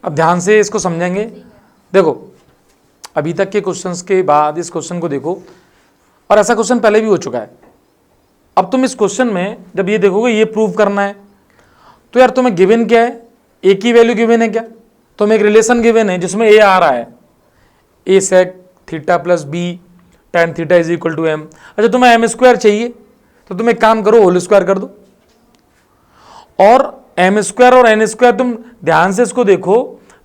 अब ध्यान से इसको समझेंगे। देखो अभी तक के क्वेश्चंस के बाद इस क्वेश्चन को देखो, और ऐसा क्वेश्चन पहले भी हो चुका है। अब तुम इस क्वेश्चन में जब ये देखोगे ये प्रूव करना है, तो यार तुम्हें गिवन क्या है, ए की वैल्यू गिवन है क्या, तुम्हें एक रिलेशन गिवन है जिसमें ए आ रहा है, a sec theta plus b tan theta is equal to m. अच्छा तुम्हें एम स्क्वायर चाहिए, तो तुम एक काम करो, होल स्क्वायर कर दो, और एम स्क्वायर और एन स्क्वायर तुम ध्यान से इसको देखो,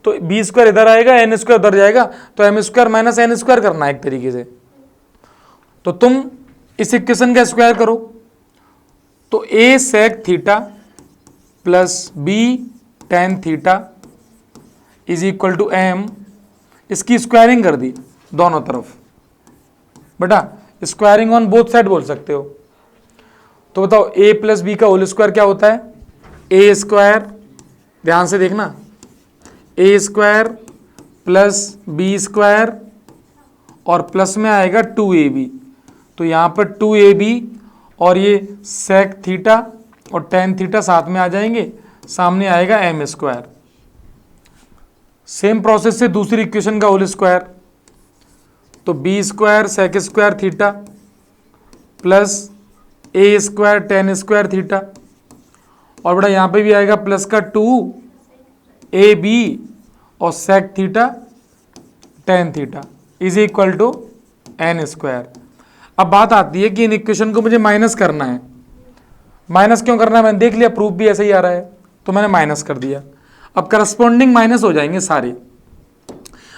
तो बी स्क्वायर इधर आएगा, एन स्क्वायर उधर जाएगा, तो M square minus N square करना है एक तरीके से। तो तुम इस इक्वेशन का स्क्वायर करो, तो a sec theta plus b tan theta is equal to m, इसकी स्क्वायरिंग कर दी दोनों तरफ। बेटा स्क्वायरिंग ऑन बोथ साइड बोल सकते हो। तो बताओ ए प्लस बी का होल स्क्वायर क्या होता है, ए स्क्वायर, ध्यान से देखना, ए स्क्वायर प्लस बी स्क्वायर और प्लस में आएगा 2ab, तो यहाँ पर 2ab और ये सेक थीटा और टेन थीटा साथ में आ जाएंगे, सामने आएगा एम स्क्वायर। सेम प्रोसेस से दूसरी इक्वेशन का होल स्क्वायर, तो b square sec square theta plus a square tan square theta, और बेटा यहाँ पे भी आएगा प्लस का 2ab और sec theta tan theta is equal to N square. अब बात आती है कि इन इक्वेशन को मुझे माइनस करना है। माइनस क्यों करना है, मैंने देख लिया प्रूफ भी ऐसे ही आ रहा है, तो मैंने माइनस कर दिया। अब करस्पॉन्डिंग माइनस हो जाएंगे सारे।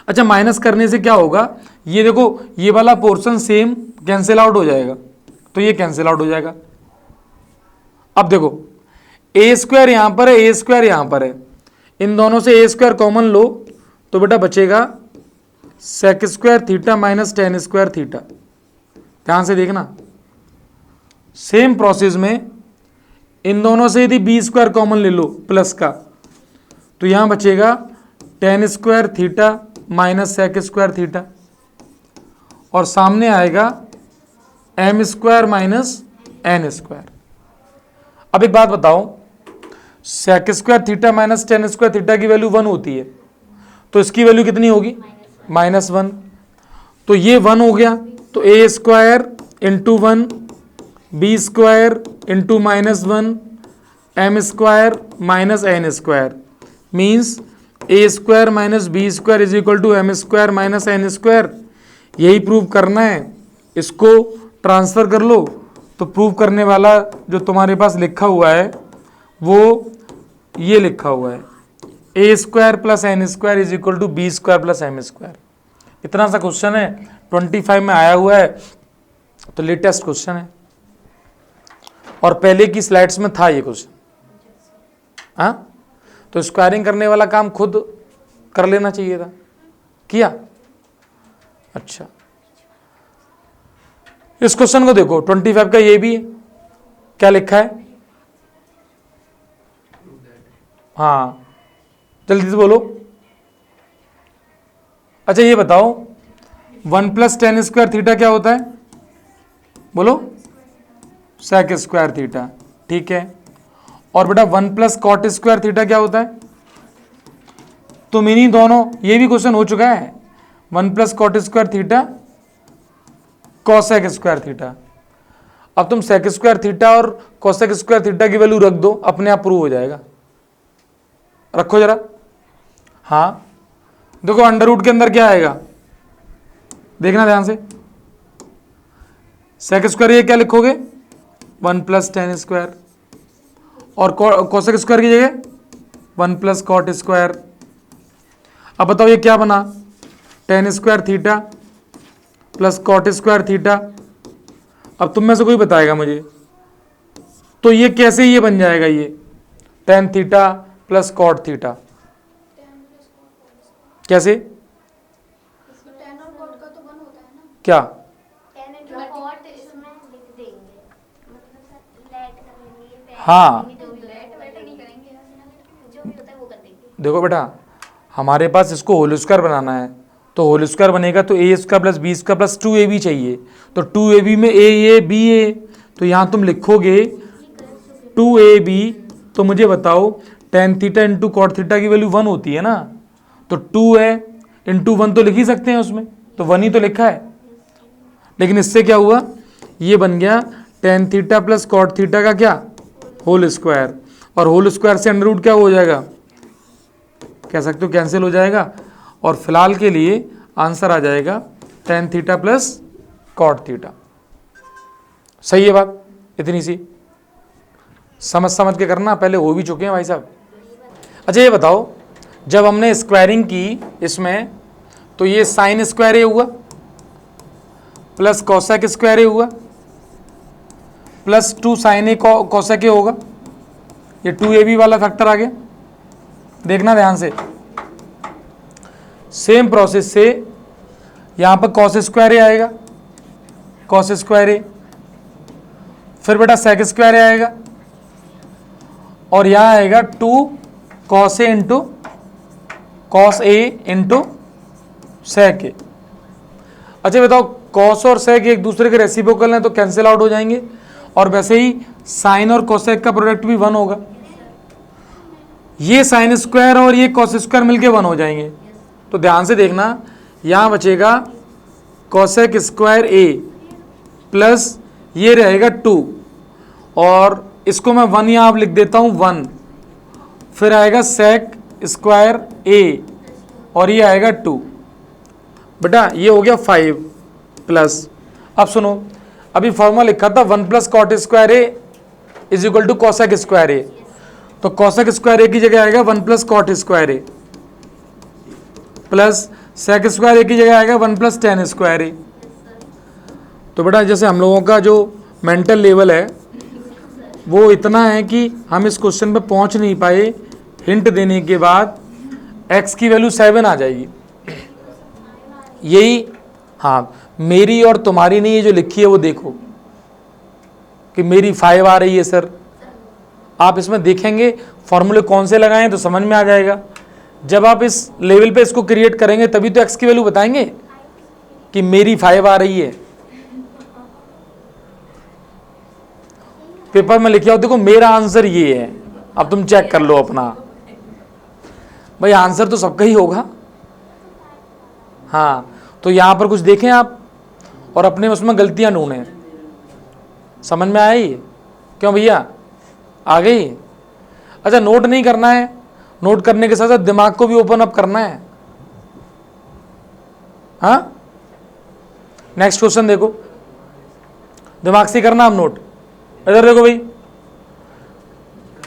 अच्छा माइनस करने से क्या होगा, ये देखो ये वाला पोर्शन सेम कैंसिल आउट हो जाएगा, तो ये कैंसिल आउट हो जाएगा। अब देखो ए स्क्वायर यहां पर है, ए स्क्वायर यहां पर है, इन दोनों से ए स्क्वायर कॉमन लो, तो बेटा बचेगा sec square theta minus tan square theta. ध्यान से देखना, सेम प्रोसेस में इन दोनों से यदि बी स्क्वायर कॉमन ले लो प्लस का, तो यहां बचेगा tan square theta minus sec square theta, और सामने आएगा M square minus N square. अब एक बात बताओ, sec square theta minus tan square theta की वैल्यू 1 होती है, तो इसकी वैल्यू कितनी होगी, -1। तो ये 1 हो गया, तो a square into 1 b square into -1 m square minus N square means a square minus B square is equal to m square minus N square. यही प्रूव करना है, इसको ट्रांसफर कर लो, तो प्रूव करने वाला जो तुम्हारे पास लिखा हुआ है वो ये लिखा हुआ है, a square plus N square is equal to b square plus m square. इतना सा क्वेश्चन है, 25 में आया हुआ है, तो लेटेस्ट क्वेश्चन है, और पहले की स्लाइड्स में था ये क्वेश्चन। हाँ, तो स्क्वायरिंग करने वाला काम खुद कर लेना चाहिए था, किया। अच्छा इस क्वेश्चन को देखो, 25 का ये भी है, क्या लिखा है, हाँ जल्दी से बोलो। अच्छा ये बताओ 1 प्लस टेन स्क्वायर थीटा क्या होता है, बोलो, सेक स्क्वायर थीटा, ठीक है। और बेटा 1 प्लस कॉट स्क्वायर थीटा क्या होता है, तुम इन्हीं दोनों, ये भी क्वेश्चन हो चुका है, 1 plus cot square theta cosec square theta. अब तुम सेक स्क्वायर थीटा और कॉसेक स्क्वायर थीटा की वैल्यू रख दो, अपने आप प्रूव हो जाएगा। रखो जरा, हाँ देखो अंडर रूट के अंदर क्या आएगा, देखना ध्यान से, सेक स्क्वायर ये क्या लिखोगे 1 प्लस टेन स्क्वायर, और कोसेक स्क्वायर की जगह 1 प्लस कॉट स्क्वायर। अब बताओ ये क्या बना, tan square theta plus cot square theta. अब तुम में से कोई बताएगा मुझे, तो ये कैसे ये बन जाएगा, ये tan theta plus cot theta, कैसे, क्या, हाँ देखो बेटा, हमारे पास इसको होल स्क्वायर बनाना है, तो होल स्क्वायर बनेगा तो a square plus b square plus 2ab चाहिए, तो 2ab में a b तो यहां तुम लिखोगे 2ab, तो मुझे बताओ tan theta into cot theta की वैल्यू 1 होती है ना, तो 2 है इंटू 1 तो लिख ही सकते हैं उसमें, तो 1 ही तो लिखा है। लेकिन इससे क्या हुआ, ये बन गया tan theta plus cot theta का क्या होल स्क्वायर, और होल स्क्वायर से अंडर रूट क्या हो जाएगा, कह सकते हो कैंसिल हो जाएगा, और फिलहाल के लिए आंसर आ जाएगा tan theta plus cot theta. सही है बात, इतनी सी समझ के करना, पहले हो भी चुके हैं भाई साहब। अच्छा ये बताओ, जब हमने स्क्वायरिंग की इसमें, तो ये साइन स्क्वायर ए हुआ प्लस कॉसेक स्क्वायर ए हुआ plus 2 sine A cosec A होगा, ये 2ab वाला फैक्टर आ गया। देखना ध्यान से, सेम प्रोसेस से यहां पर कॉस स्क्वायर ए आएगा, कॉस स्क्वायर ए, फिर बेटा सेक स्क्वायर ए आएगा, और यहां आएगा 2 cos A into cos A into sec ए। अच्छा बताओ, कॉस और सेक एक दूसरे के रेसिप्रोकल हैं तो कैंसिल आउट हो जाएंगे, और वैसे ही साइन और कोसेक का प्रोडक्ट भी 1 होगा, ये साइन स्क्वायर और ये कॉस स्क्वायर मिलके 1 हो जाएंगे। तो ध्यान से देखना, यहां बचेगा कोसेक स्क्वायर ए प्लस ये रहेगा 2, और इसको मैं 1 यहां आप लिख देता हूं 1, फिर आएगा सेक स्क्वायर ए और ये आएगा 2, बेटा ये हो गया 5 प्लस। अब सुनो, अभी फॉर्मूला लिखा था 1 plus cot square a is equal to cosec square a, तो कॉसेक स्क्वायर ए की जगह आएगा 1 plus cot square a plus sec square a की जगह आएगा 1 प्लस टेन स्क्वायर ए। तो बेटा जैसे हम लोगों का जो मेंटल लेवल है वो इतना है कि हम इस क्वेश्चन पे पहुंच नहीं पाए, हिंट देने के बाद x की वैल्यू 7 आ जाएगी। यही, हाँ मेरी और तुम्हारी नहीं, ये जो लिखी है वो देखो कि मेरी 5 आ रही है सर, आप इसमें देखेंगे फॉर्मूले कौन से लगाएं तो समझ में आ जाएगा। जब आप इस लेवल पे इसको क्रिएट करेंगे तभी तो x की वैल्यू बताएंगे कि मेरी 5 आ रही है। पेपर में लिखा हो, देखो मेरा आंसर ये है, अब तुम चेक कर लो अपना, भाई आंसर तो सबका ही होगा। हाँ तो यहां पर कुछ देखें आप और अपने उसमें गलतियां ढूंढें। समझ में आई? क्यों भैया आ गई? अच्छा नोट नहीं करना है, नोट करने के साथ साथ दिमाग को भी ओपन अप करना है। हाँ नेक्स्ट क्वेश्चन देखो, दिमाग से करना हम नोट। इधर देखो भाई,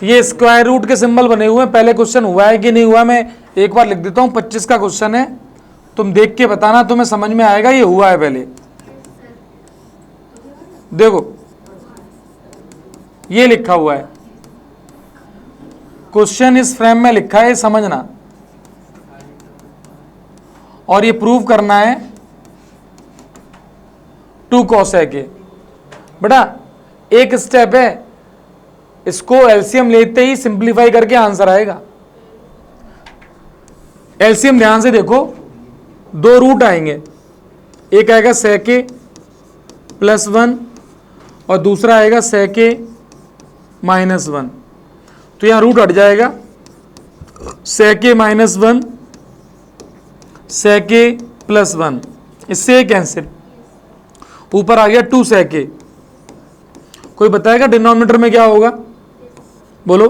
ये स्क्वायर रूट के सिंबल बने हुए हैं, पहले क्वेश्चन हुआ है कि नहीं हुआ, मैं एक बार लिख देता हूं। 25 का क्वेश्चन है, तुम देख के बताना, तुम्हें समझ में आएगा ये हुआ है। पहले देखो ये लिखा हुआ है, क्वेश्चन इस फ्रेम में लिखा है, समझना, और ये प्रूव करना है 2 कोसेक ए। बेटा एक स्टेप है, इसको एलसीएम लेते ही सिंप्लीफाई करके आंसर आएगा। एलसीएम ध्यान से देखो, 2 रूट आएंगे, एक आएगा सेक ए प्लस 1 और दूसरा आएगा सेक ए माइनस 1, तो यहां रूट हट जाएगा, सेक ए माइनस 1 सेक ए प्लस 1, इससे कैंसिल, ऊपर आ गया 2 सेक ए। कोई बताएगा डिनोमिनेटर में क्या होगा? बोलो।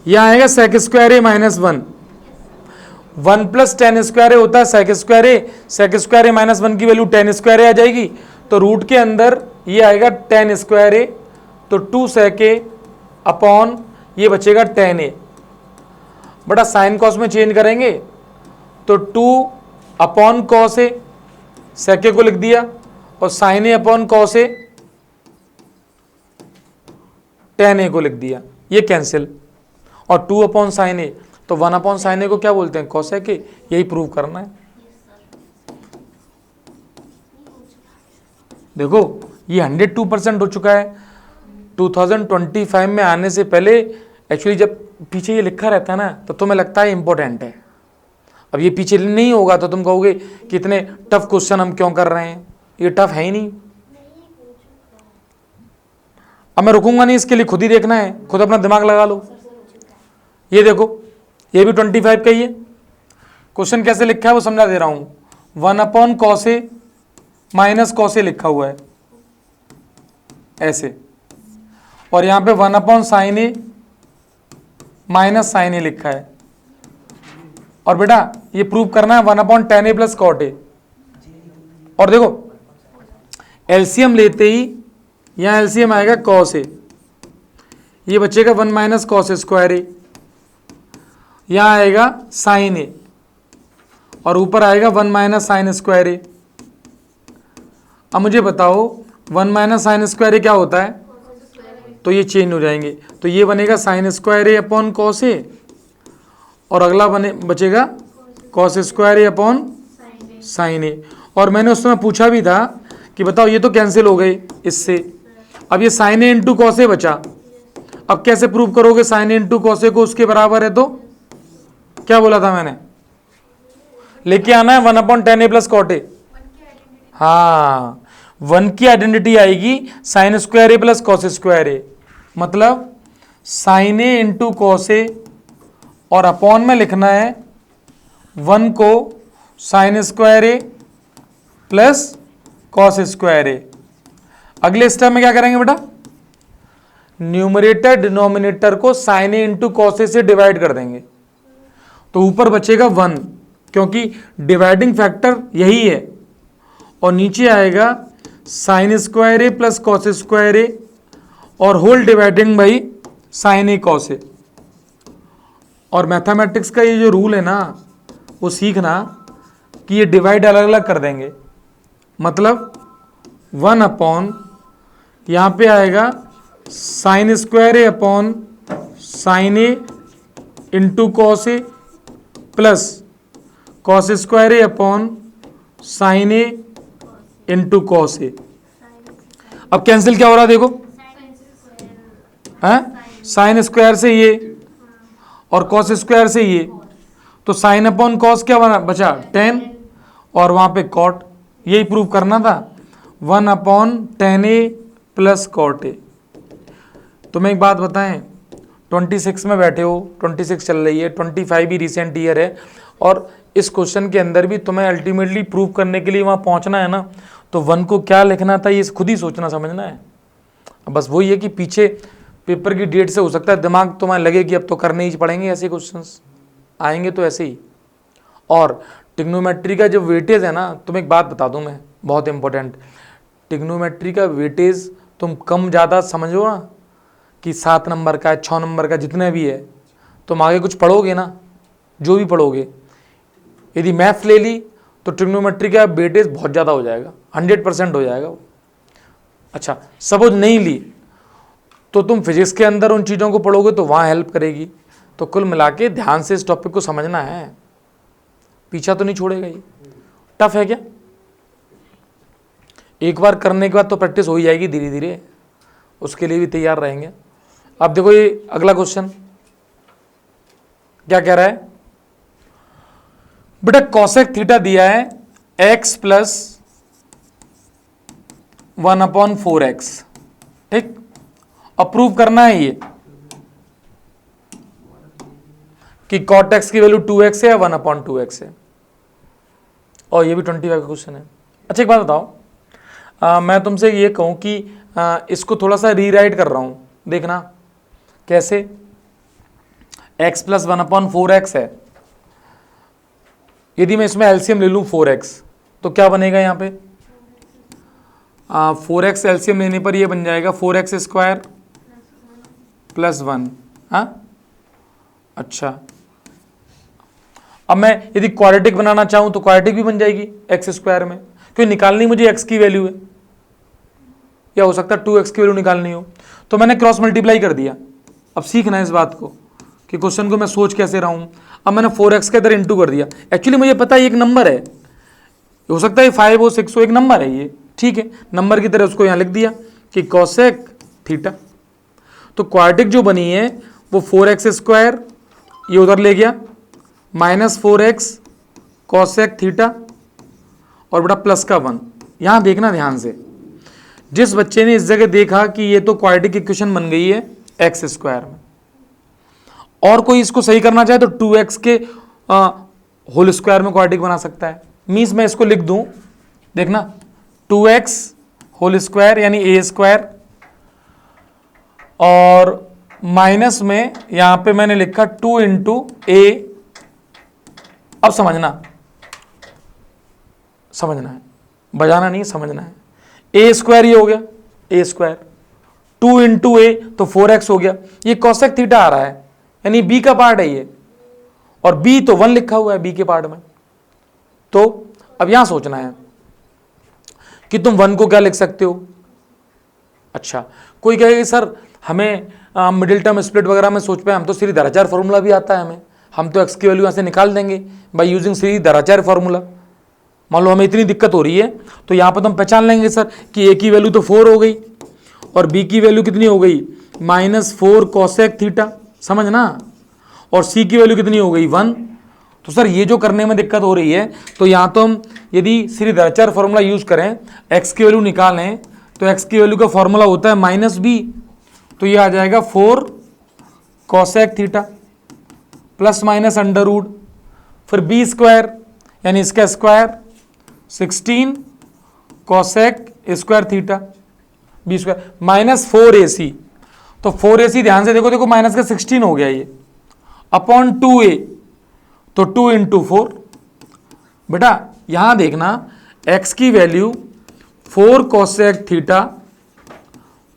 यहां आएगा सेक स्क्वायर ए माइनस 1, 1 प्लस टेन स्क्वायर ए होता है सेक स्क्वायर ए, सेक स्क्वायर ए माइनस 1 की वैल्यू टेन स्क्वायर ए आ जाएगी, तो रूट के अंदर ये आएगा टेन स्क्वायर ए, तो 2 सेक ए अपॉन ये बचेगा टेन ए। बड़ा साइन कॉस में चेंज करेंगे तो 2 अपॉन कॉस ए, सेक ए को लिख दिया, और sign A upon cos A ten ए को लिख दिया, ये कैंसिल, और 2 अपॉन साइन ए, तो 1 अपॉन साइन ए को क्या बोलते हैं? कोसेक ए। यही प्रूव करना है। देखो ये 102% हो चुका है। 2025 में आने से पहले एक्चुअली जब पीछे ये लिखा रहता है ना तो तुम्हें लगता है इंपॉर्टेंट है, अब ये पीछे नहीं होगा तो तुम कहोगे कि इतने टफ क्वेश्चन हम क्यों कर रहे हैं, ये टफ है ही नहीं। अब मैं रुकूंगा नहीं, इसके लिए खुद ही देखना है, खुद अपना दिमाग लगा लो। ये देखो ये भी 25 का ही है। क्वेश्चन कैसे लिखा है वो समझा दे रहा हूं, 1/cos A minus cos A लिखा हुआ है ऐसे, और यहां पे 1/sin A minus sin A लिखा है। और बेटा ये प्रूव करना है 1/tan A plus cot A। और देखो एलसीएम लेते ही यहां एलसीएम आएगा cos A, ये बचेगा 1 माइनस cos स्क्वायर A, यहां आएगा sin A और ऊपर आएगा 1 माइनस साइन स्क्वायर A। अब मुझे बताओ 1 माइनस साइन स्क्वायर A क्या होता है, तो ये चेंज हो जाएंगे, तो ये बनेगा sign square A upon cos A और अगला बचेगा cos square A upon sine A। और मैंने उस समय पूछा भी था कि बताओ ये तो कैंसिल हो गए इससे, अब ये sine A into cos A बचा। अब कैसे प्रूव करोगे sine A into cos A को उसके बराबर है, तो क्या बोला था मैंने, लेके आना है 1/tan A plus cot A। हाँ 1 की आइडेंटिटी आएगी sine square A plus cos square A, मतलब sine A into cos A और अपॉन में लिखना है 1 को sine square A plus cos square A। अगले स्टेप में क्या करेंगे बेटा, न्यूमरेटर डिनोमिनेटर को sine A into cos A से डिवाइड कर देंगे, तो ऊपर बचेगा 1 क्योंकि डिवाइडिंग फैक्टर यही है, और नीचे आएगा sine square A plus cos square A और whole dividing by sine A cos A। और मैथमेटिक्स का ये जो रूल है ना वो सीखना कि ये डिवाइड अलग अलग कर देंगे, मतलब 1 अपॉन यहाँ पे आएगा sine square A upon sine A into cos A plus cos square A upon sine A into cos A। अब कैंसिल क्या हो रहा है देखो, साइन स्क्वायर से ये और कॉस स्क्वायर से ये, तो साइन अपॉन कॉस क्या बना बचा tan और वहां पे कॉट, यही प्रूव करना था 1/tan A plus cot A। तुम्हें एक बात बताएं, 26 में बैठे हो, 26 चल रही है, 25 भी रिसेंट ईयर है, और इस क्वेश्चन के अंदर भी तुम्हें अल्टीमेटली प्रूव करने के लिए वहां पहुंचना है ना, तो 1 को क्या लिखना था ये खुद ही सोचना समझना है। बस वही है कि पीछे पेपर की डेट से हो सकता है दिमाग तुम्हारे लगे कि अब तो करने ही पड़ेंगे, ऐसे क्वेश्चंस आएंगे तो ऐसे ही। और ट्रिग्नोमेट्री का जो वेटेज है ना, तुम्हें एक बात बता दूं मैं बहुत इंपॉर्टेंट, ट्रिग्नोमेट्री का वेटेज तुम कम ज़्यादा समझो ना कि 7 नंबर का है, 6 नंबर का, जितने भी है, तुम आगे कुछ पढ़ोगे ना, जो भी पढ़ोगे, यदि मैथ्स ले ली तो ट्रिग्नोमेट्री का वेटेज बहुत ज़्यादा हो जाएगा, 100% हो जाएगा वो। अच्छा सपोज नहीं ली तो तुम फिजिक्स के अंदर उन चीज़ों को पढ़ोगे तो वहाँ हेल्प करेगी। तो कुल मिला के ध्यान से इस टॉपिक को समझना है, पीछा तो नहीं छोड़ेगा ये। टफ है क्या, एक बार करने के बाद तो प्रैक्टिस हो ही जाएगी धीरे धीरे, उसके लिए भी तैयार रहेंगे। अब देखो ये अगला क्वेश्चन क्या कह रहा है बेटा, कॉसेक थीटा दिया है x प्लस 1/4x, ठीक, अप्रूव करना है ये कि cot x की वैल्यू 2x है या 1/2x है, और ये भी 25 का क्वेश्चन है। अच्छा एक बात बताओ, मैं तुमसे ये कहूं कि इसको थोड़ा सा रीराइट कर रहा हूं, देखना कैसे। x प्लस 1/4x है, यदि मैं इसमें एलसीएम ले लूं 4x तो क्या बनेगा यहाँ पे, 4x एलसीएम लेने पर ये बन जाएगा 4x स्क्वायर प्लस 1। हाँ अच्छा, अब मैं यदि क्वाड्रेटिक बनाना चाहूं तो क्वाड्रेटिक भी बन जाएगी x स्क्वायर में, क्योंकि निकालनी मुझे x की वैल्यू है, या हो सकता है 2x की वैल्यू निकालनी हो, तो मैंने क्रॉस मल्टीप्लाई कर दिया। अब सीखना है इस बात को कि क्वेश्चन को मैं सोच कैसे रहा हूं। अब मैंने 4x के इधर इंटू कर दिया, एक्चुअली मुझे पता है एक नंबर है, हो सकता है 5 हो 6 हो, एक नंबर है ये, ठीक है, नंबर की तरह उसको यहां लिख दिया कि कॉसेक थीटा। तो क्वाड्रेटिक जो बनी है वो 4x स्क्वायर ये उधर ले गया माइनस 4x कॉसेक थीटा और बेटा प्लस का 1। यहां देखना ध्यान से, जिस बच्चे ने इस जगह देखा कि ये तो क्वाड्रेटिक इक्वेशन बन गई है x स्क्वायर में, और कोई इसको सही करना चाहे तो 2x के होल स्क्वायर में क्वाड्रेटिक बना सकता है। मीन्स मैं इसको लिख दूं, देखना 2x होल स्क्वायर यानी ए स्क्वायर, और माइनस में यहां पे मैंने लिखा 2 इंटू ए। अब समझना है, बजाना नहीं, समझना है। ए स्क्वायर ये हो गया, ए स्क्वायर 2 इंटू ए तो 4x हो गया। ये कॉसेक थीटा आ रहा है, यानी बी का पार्ट है ये, और बी तो 1 लिखा हुआ है बी के पार्ट में। तो अब यहां सोचना है कि तुम 1 को क्या लिख सकते हो। अच्छा, कोई कहेगा सर हमें मिडिल टर्म स्प्लिट वगैरह में सोच पाए, हम तो सीरीज दराचार फॉर्मूला भी आता है हमें, हम तो एक्स की वैल्यू यहां से निकाल देंगे बाय यूजिंग सीरीज दराचार फॉर्मूला। मान लो हमें इतनी दिक्कत हो रही है तो यहां पर तो हम पहचान लेंगे सर कि ए की वैल्यू तो 4 हो गई और बी की वैल्यू कितनी हो गई -4 कोसेक थीटा, समझना, और सी की वैल्यू कितनी हो गई 1। तो सर ये जो करने में दिक्कत हो रही है, तो यहां तो हम यदि सीरीज दराचार फॉर्मूला यूज करें, एक्स की वैल्यू निकालें, तो एक्स की वैल्यू का फॉर्मूला होता है -b, तो ये आ जाएगा 4 cosec theta plus minus under root, फिर बी स्क्वायर यानी इसका square 16 cosec square theta B square -4ac। तो 4ac ध्यान से देखो माइनस का 16 हो गया ये, अपॉन 2a, तो 2 इंटू 4। बेटा यहां देखना x की value 4 cosec theta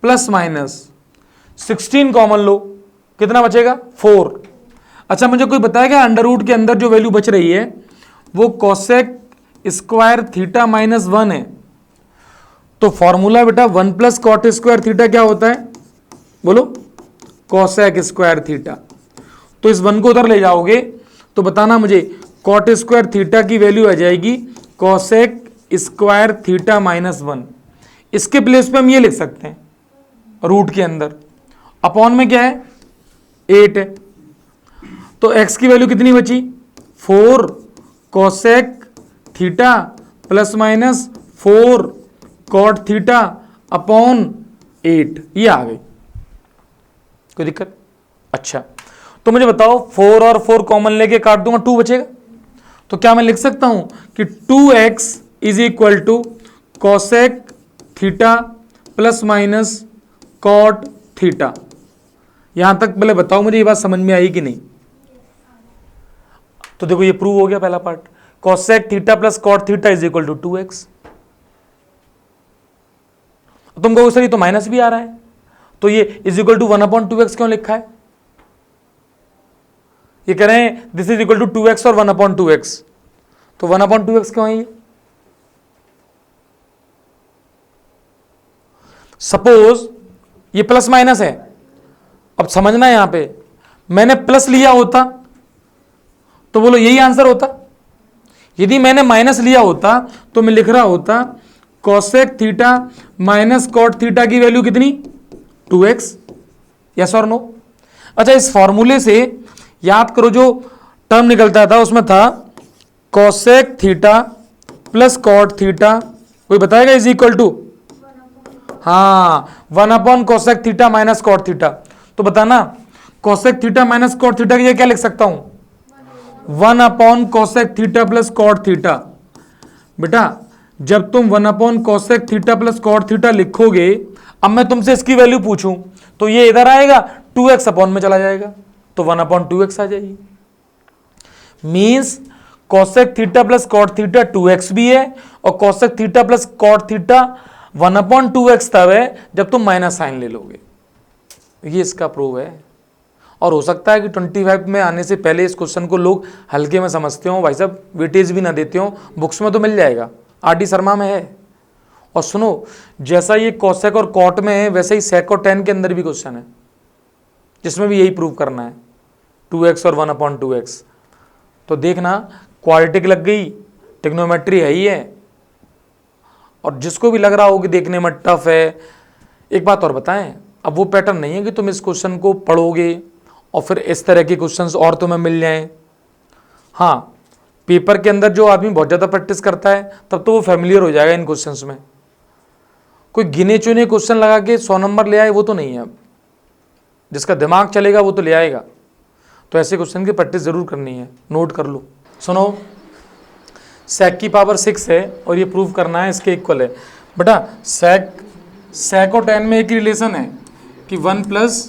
plus minus 16 common लो, कितना बचेगा 4। अच्छा मुझे कोई बताएगा अंडर रूट के अंदर जो वैल्यू बच रही है वो कोसेक स्क्वायर थीटा -1 है। तो फॉर्मूला बेटा 1 प्लस कॉट स्क्वायर थीटा क्या होता है, बोलो, कोसेक स्क्वायर थीटा। तो इस 1 को उधर ले जाओगे तो बताना मुझे कॉट स्क्वायर थीटा की वैल्यू आ जाएगी कोसेक स्क्वायर थीटा -1। इसके प्लेस पे हम ये लिख सकते हैं रूट के अंदर, अपॉन में क्या है 8 है, तो x की वैल्यू कितनी बची 4 cosec theta plus minus 4 cot theta upon 8, ये आ गई। कोई दिक्कत? अच्छा तो मुझे बताओ 4 और 4 कॉमन लेके काट दूंगा 2 बचेगा, तो क्या मैं लिख सकता हूं कि 2x is equal to cosec theta plus minus cot theta. यहां तक पहले बताओ मुझे ये बात समझ में आई कि नहीं। तो देखो ये प्रूव हो गया पहला part, cosec theta plus cot theta is equal to 2x। तुम कहोगे सर ये तो माइनस भी आ रहा है, तो ये इज इक्वल टू 1/2x क्यों लिखा है? ये कह रहे हैं this is equal to 2x और 1/2x, तो 1/2x क्यों है ये? सपोज ये प्लस माइनस है, अब समझना है यहां पे मैंने प्लस लिया होता तो बोलो यही आंसर होता, यदि मैंने माइनस लिया होता तो मैं लिख रहा होता cosec theta minus cot theta की वैल्यू कितनी 2x, यस और नो। अच्छा इस फॉर्मूले से याद करो जो टर्म निकलता था उसमें था cosec theta plus cot theta, कोई बताएगा इज इक्वल टू, हाँ 1 cosec theta minus cot theta. तो बताना cosec theta minus cot theta की क्या लिख सकता हूं 1 cosec theta plus cot theta. बेटा जब तुम 1 cosec theta plus cot theta लिखोगे, अब मैं तुमसे इसकी वैल्यू पूछूं तो ये इधर आएगा 2x अपॉन में चला जाएगा, तो 1/2x आ जाएगी। Means cosec theta plus cot theta 2x भी है और cosec theta plus cot theta 1/2x तब है जब तुम माइनस साइन ले लोगे। ये इसका प्रूव है। और हो सकता है कि 25 में आने से पहले इस क्वेश्चन को लोग हल्के में समझते हो, भाई साहब वेटेज भी ना देते हो, बुक्स में तो मिल जाएगा, आरडी शर्मा में है। और सुनो जैसा ये कोसेक और कॉट में है वैसे ही सेक और टेन के अंदर भी क्वेश्चन है जिसमें भी यही प्रूव करना है 2x और 1/2x। तो देखना क्वाड्रेटिक लग गई, ट्रिग्नोमेट्री है ही है। और जिसको भी लग रहा हो कि देखने में टफ है, एक बात और बताएं, अब वो पैटर्न नहीं है कि तुम इस क्वेश्चन को पढ़ोगे और फिर इस तरह के क्वेश्चंस और तुम्हें मिल जाएं। हाँ पेपर के अंदर जो आदमी बहुत ज़्यादा प्रैक्टिस करता है तब तो वो फैमिलियर हो जाएगा इन क्वेश्चंस में। कोई गिने चुने क्वेश्चन लगा के 100 नंबर ले आए वो तो नहीं है, अब जिसका दिमाग चलेगा वो तो ले आएगा। तो ऐसे क्वेश्चन की प्रैक्टिस जरूर करनी है, नोट कर लो। सुनो, सेक की पावर 6 है और ये प्रूव करना है इसके इक्वल है। बेटा सेक और टेन में एक रिलेशन है कि 1 plus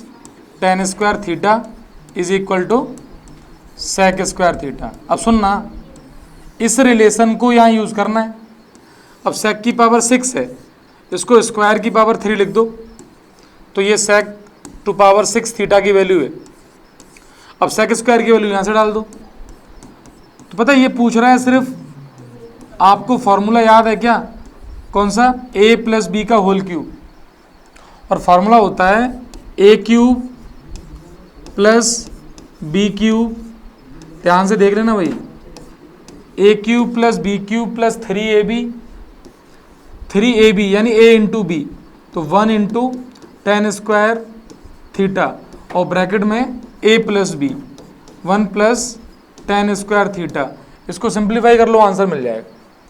tan square theta is equal to sec square theta. अब सुनना, इस रिलेशन को यहाँ यूज करना है। अब सेक की पावर 6 है, इसको स्क्वायर की पावर 3 लिख दो, तो ये सेक टू पावर 6 थीटा की वैल्यू है। अब सेक स्क्वायर की वैल्यू यहाँ से डाल दो। तो पता है ये पूछ रहा है सिर्फ, आपको फॉर्मूला याद है क्या? कौन सा? a प्लस बी का होल क्यूब, और फॉर्मूला होता है a cube plus B cube. ध्यान से देख लेना भाई, a cube plus B cube plus 3ab यानी a इंटू बी, तो 1 इंटू टेन स्क्वायर थीटा और ब्रैकेट में a plus B 1 plus tan square theta. इसको सिंप्लीफाई कर लो, आंसर मिल जाएगा।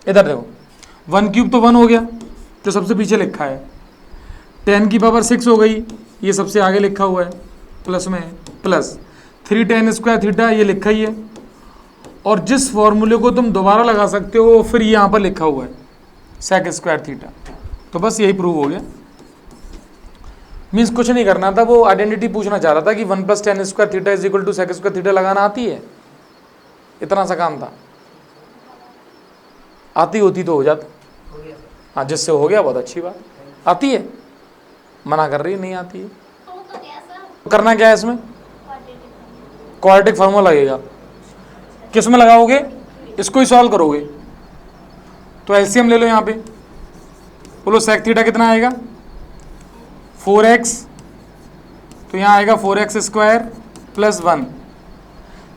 इधर देखो, 1 क्यूब तो 1 हो गया जो सबसे पीछे लिखा है, 10 की पावर 6 हो गई, ये सबसे आगे लिखा हुआ है प्लस में, प्लस 3 टेन स्क्वायर थीटा ये लिखा ही है, और जिस फॉर्मूले को तुम दोबारा लगा सकते हो फिर यहाँ पर लिखा हुआ है सेक स्क्वायर थीटा। तो बस यही प्रूव हो गया। मीन्स कुछ नहीं करना था, वो आइडेंटिटी पूछना चाह रहा था कि 1 plus tan square theta is equal to sec square theta लगाना आती है, इतना सा काम था। आती होती तो हो जाता, हाँ जिससे हो गया बहुत अच्छी बात। आती है? मना कर रही है नहीं आती है। तो करना क्या है इसमें? क्वाड्रेटिक फार्मूला लगेगा। किस में लगाओगे? इसको ही सॉल्व करोगे। तो एलसीएम ले लो यहाँ पे, बोलो सेक थीटा कितना आएगा? 4x, तो यहाँ आएगा 4x स्क्वायर प्लस 1।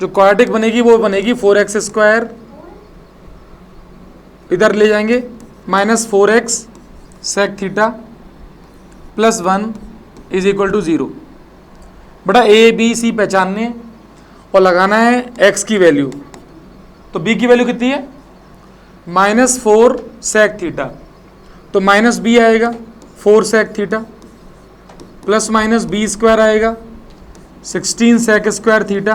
जो क्वाड्रेटिक बनेगी वो बनेगी 4x स्क्वायर, इधर ले जाएंगे minus 4x sec theta plus 1 is equal to 0। बेटा ए बी सी पहचानने और लगाना है x की वैल्यू। तो b की वैल्यू कितनी है? -4 सेक थीटा, तो माइनस बी आएगा 4 sec theta plus minus B square आएगा 16 sec square theta,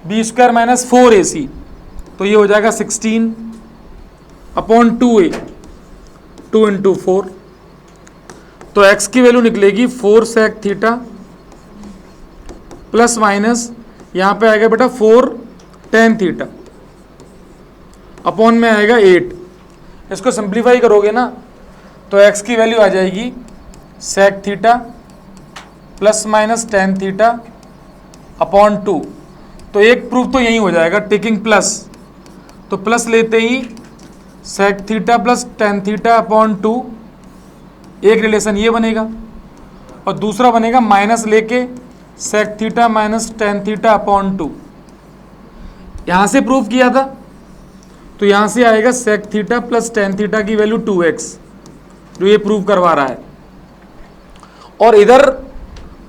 B square minus 4ac, तो ये हो जाएगा 16 अपॉन 2a, 2 इंटू 4। तो x की वैल्यू निकलेगी 4 सेक थीटा प्लस माइनस यहाँ पे आएगा बेटा 4 टेन थीटा अपॉन में आएगा 8। इसको सिंप्लीफाई करोगे ना तो x की वैल्यू आ जाएगी sec theta plus minus tan theta upon 2। तो एक प्रूफ तो यही हो जाएगा, टेकिंग प्लस, तो प्लस लेते ही sec theta plus tan theta upon 2, एक रिलेशन ये बनेगा, और दूसरा बनेगा माइनस लेके sec theta minus tan theta upon 2। यहाँ से प्रूफ किया था तो यहाँ से आएगा sec theta plus tan theta की वैल्यू 2x, जो ये प्रूव करवा रहा है। और इधर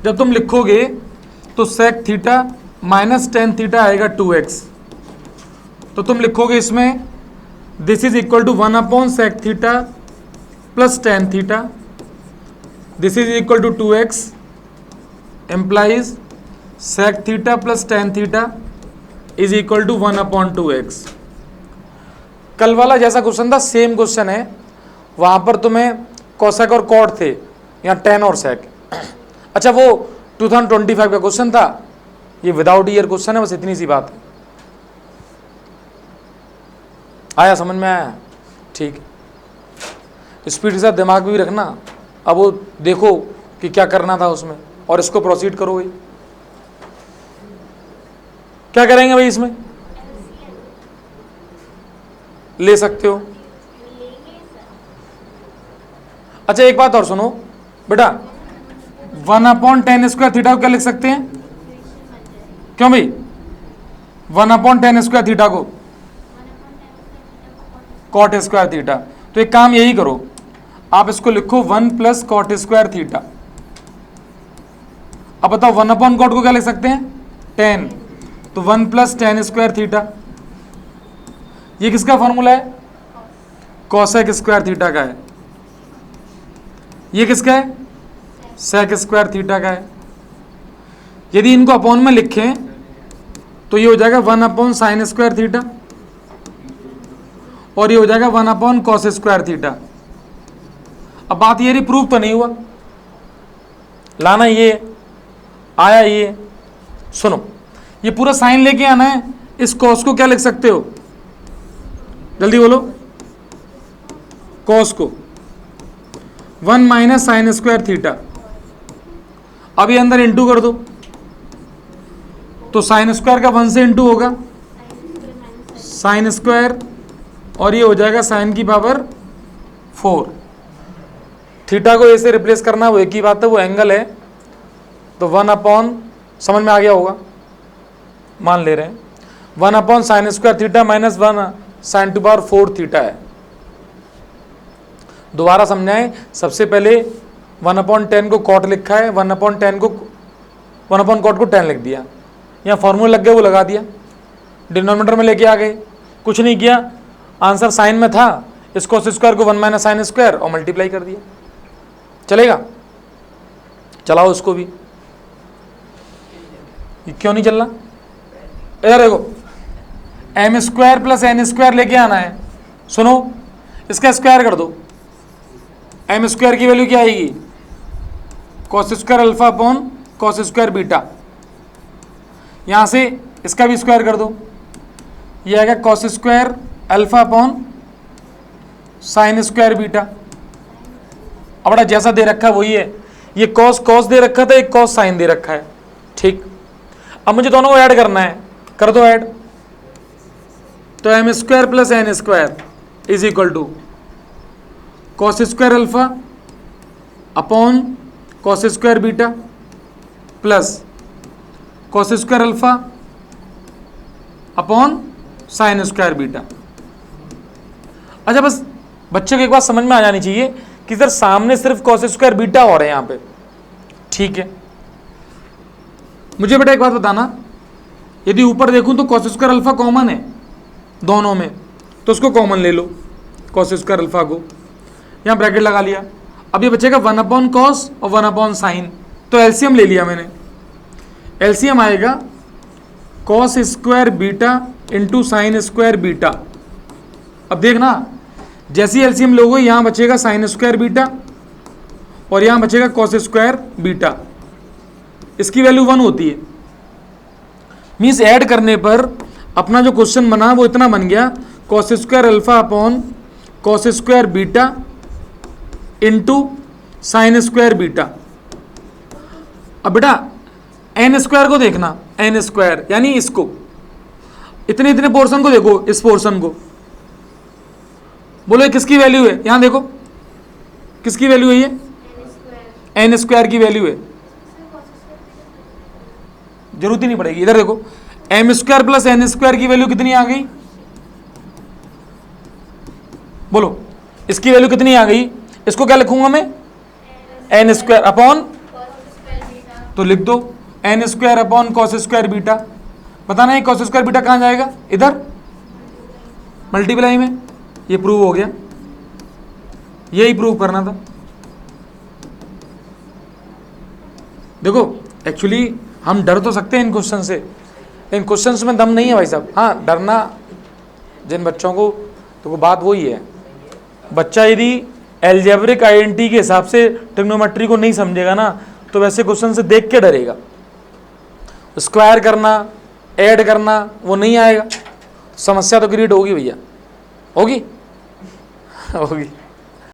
जब तुम लिखोगे तो sec theta minus tan theta आएगा 2x, तो तुम लिखोगे इसमें this is equal to 1 upon sec theta plus tan theta, this is equal to 2x implies sec theta plus tan theta is equal to 1 upon 2x। कल वाला जैसा question था same question है, वहां पर तुम्हें कोसेक और कॉट थे, यहाँ टेन और सेक। अच्छा वो 2025 का क्वेश्चन था, ये विदाउट ईयर क्वेश्चन है, बस इतनी सी बात है। आया समझ में? आया? ठीक, स्पीड के साथ दिमाग भी रखना। अब वो देखो कि क्या करना था उसमें और इसको प्रोसीड करो। भाई क्या करेंगे भाई? इसमें ले सकते हो। अच्छा एक बात और सुनो बेटा, 1 अपॉन टेन स्क्वायर थीटा को क्या लिख सकते हैं? क्यों भाई? 1 अपॉन टेन स्क्वायर थीटा को कॉट स्क्वायर थीटा। तो एक काम यही करो, आप इसको लिखो 1 प्लस कॉट स्क्वायर थीटा। अब बताओ 1 अपॉन कॉट को क्या लिख सकते हैं? 10, तो 1 प्लस टेन स्क्वायर थीटा। ये किसका फॉर्मूला है? कोसेक स्क्वायर थीटा का है। ये किसका है? सेक स्क्वायर थीटा का है। यदि इनको अपॉन में लिखें तो ये हो जाएगा 1 साइन स्क्वायर थीटा और ये हो जाएगा 1 कॉस स्क्वायर थीटा। अब बात ये रही, प्रूफ तो नहीं हुआ, लाना ये आया ये। सुनो, ये पूरा साइन लेके आना है। इस कॉस को क्या लिख सकते हो, जल्दी बोलो, कॉस को 1 साइन स्क्वायर थीटा। अब ये अंदर इंटू कर दो तो साइन स्क्वायर का 1 से इंटू होगा साइन स्क्वायर और ये हो जाएगा साइन की पावर 4। थीटा को ऐसे रिप्लेस करना, वो एक ही बात है, वो एंगल है। तो 1 समझ में आ गया होगा, मान ले रहे हैं 1 sine square theta minus 1 sign to power 4 theta है। दोबारा समझाएं, सबसे पहले 1/10 को कॉट लिखा है, 1/10 को 1 कॉट को 10 लिख दिया, यहाँ फॉर्मूला लग गया वो लगा दिया, डिनोमिनेटर में लेके आ गए, कुछ नहीं किया, आंसर साइन में था, इस कॉस स्क्वायर को 1 साइन स्क्वायर और मल्टीप्लाई कर दिया। चलेगा, चलाओ इसको भी। ये क्यों नहीं चल रहा, इधर देखो, M square plus N square लेके आना है। सुनो, इसका स्क्वायर कर दो, एम स्क्वायर की वैल्यू क्या आएगी, cos square alpha upon cos square beta. यहां से इसका भी स्क्वायर कर दो, ये आएगा cos square alpha upon sine square beta. अब बड़ा जैसा दे रखा है वही है, ये कॉस कॉस दे रखा था, एक कॉस साइन दे रखा है, ठीक। अब मुझे दोनों को ऐड करना है, कर दो ऐड। तो M square plus N square is equal to cos square alpha upon cos square beta plus cos square alpha upon sine square beta. अच्छा, बस बच्चों को एक बात समझ में आ जानी चाहिए कि सर सामने सिर्फ कॉस स्क्वायर बीटा हो रहे हैं यहाँ पे, ठीक है। मुझे बेटा एक बात बताना, यदि ऊपर देखूं तो कॉस स्क्वायर अल्फा कॉमन है दोनों में, तो उसको कॉमन ले लो, कॉस स्क्वायर अल्फा को, यहाँ ब्रैकेट लगा लिया। अब ये बचेगा 1 कॉस और 1 साइन, तो एलसीएम ले लिया मैंने। एलसीएम आएगा cos square beta into sine square beta. अब देखना, जैसी एलसीएम लोगे यहाँ बचेगा साइन स्क्वायर बीटा और यहाँ बचेगा कॉस स्क्वायर बीटा, इसकी वैल्यू 1 होती है। मीन्स ऐड करने पर अपना जो क्वेश्चन बना वो इतना बन गया, cos square alpha upon cos square beta into sine square beta. अब बेटा एन स्क्वायर को देखना, एन स्क्वायर यानी इसको, इतने इतने पोर्शन को देखो, इस पोर्शन को बोलो किसकी वैल्यू है, यहां देखो किसकी वैल्यू है, ये एन स्क्वायर की वैल्यू है, जरूरत ही नहीं पड़ेगी। इधर देखो, M square plus N square की वैल्यू कितनी आ गई, बोलो इसकी वैल्यू कितनी आ गई। इसको क्या लिखूंगा मैं, एन स्क्वायर अपॉन, तो लिख दो N square upon cos square beta. बताना है कॉस स्क्वायर बीटा कहां जाएगा, इधर मल्टीप्लाई में। ये प्रूव हो गया, यही प्रूव करना था। देखो एक्चुअली हम डर तो सकते हैं इन क्वेश्चन से, इन क्वेश्चंस में दम नहीं है भाई साहब। हाँ, डरना जिन बच्चों को, तो वो बात वही है, बच्चा यदि एल्जेब्रिक आइडेंटिटी के हिसाब से ट्रिग्नोमेट्री को नहीं समझेगा ना, तो वैसे क्वेश्चन से देख के डरेगा। स्क्वायर करना, ऐड करना वो नहीं आएगा, समस्या तो क्रिएट होगी भैया, होगी होगी।